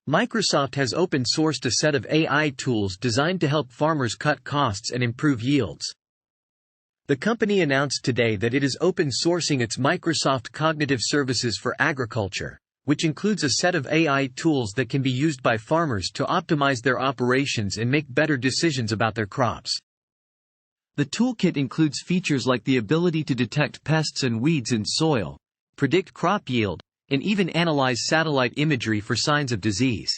Microsoft has open-sourced a set of AI tools designed to help farmers cut costs and improve yields. The company announced today that it is open-sourcing its Microsoft Cognitive Services for Agriculture, which includes a set of AI tools that can be used by farmers to optimize their operations and make better decisions about their crops. The toolkit includes features like the ability to detect pests and weeds in soil, predict crop yield, and even analyze satellite imagery for signs of disease.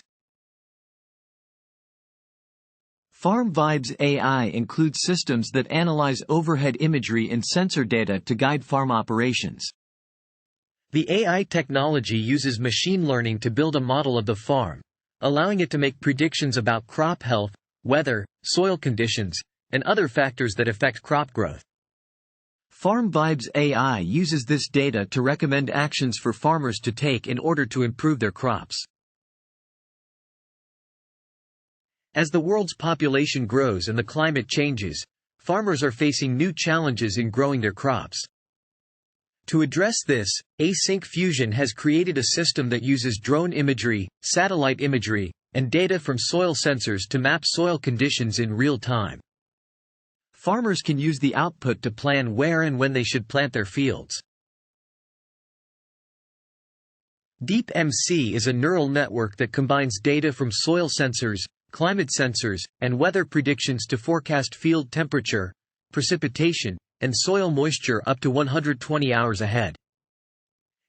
Farm Vibes AI includes systems that analyze overhead imagery and sensor data to guide farm operations. The AI technology uses machine learning to build a model of the farm, allowing it to make predictions about crop health, weather, soil conditions, and other factors that affect crop growth. Farm Vibes AI uses this data to recommend actions for farmers to take in order to improve their crops. As the world's population grows and the climate changes, farmers are facing new challenges in growing their crops. To address this, Async Fusion has created a system that uses drone imagery, satellite imagery, and data from soil sensors to map soil conditions in real time. Farmers can use the output to plan where and when they should plant their fields. DeepMC is a neural network that combines data from soil sensors, climate sensors, and weather predictions to forecast field temperature, precipitation, and soil moisture up to 120 hours ahead.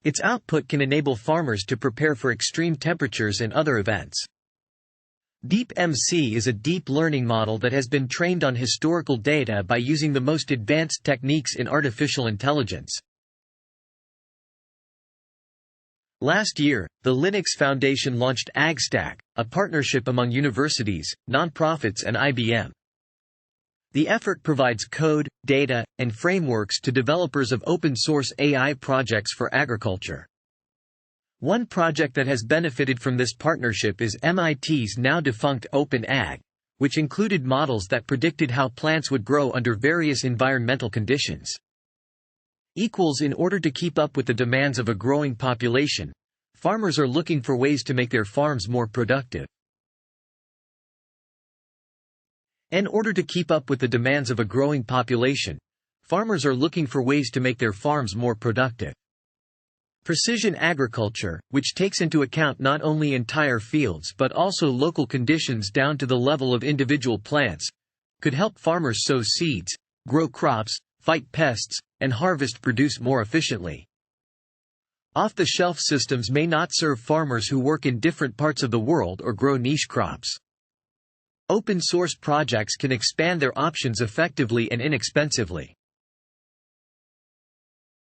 Its output can enable farmers to prepare for extreme temperatures and other events. DeepMC is a deep learning model that has been trained on historical data by using the most advanced techniques in artificial intelligence. Last year, the Linux Foundation launched AgStack, a partnership among universities, nonprofits and IBM. The effort provides code, data, and frameworks to developers of open-source AI projects for agriculture. One project that has benefited from this partnership is MIT's now-defunct OpenAg, which included models that predicted how plants would grow under various environmental conditions. In order to keep up with the demands of a growing population, farmers are looking for ways to make their farms more productive. In order to keep up with the demands of a growing population, farmers are looking for ways to make their farms more productive. Precision agriculture, which takes into account not only entire fields but also local conditions down to the level of individual plants, could help farmers sow seeds, grow crops, fight pests, and harvest produce more efficiently. Off-the-shelf systems may not serve farmers who work in different parts of the world or grow niche crops. Open-source projects can expand their options effectively and inexpensively.